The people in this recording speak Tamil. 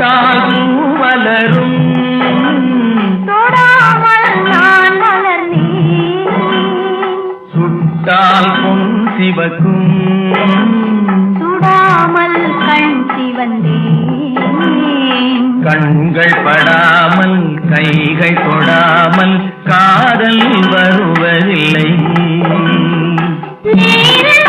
தொட்டால் வளரும் தொடாமல் நான் வளர்ந்தேன் சுட்டால் பொன் சிவக்கும் சுடாமல் கண் சிவந்தேன் கண்கள் படாமல் கைகள் தொடாமல் காதல் வருவதில்லை நீரில்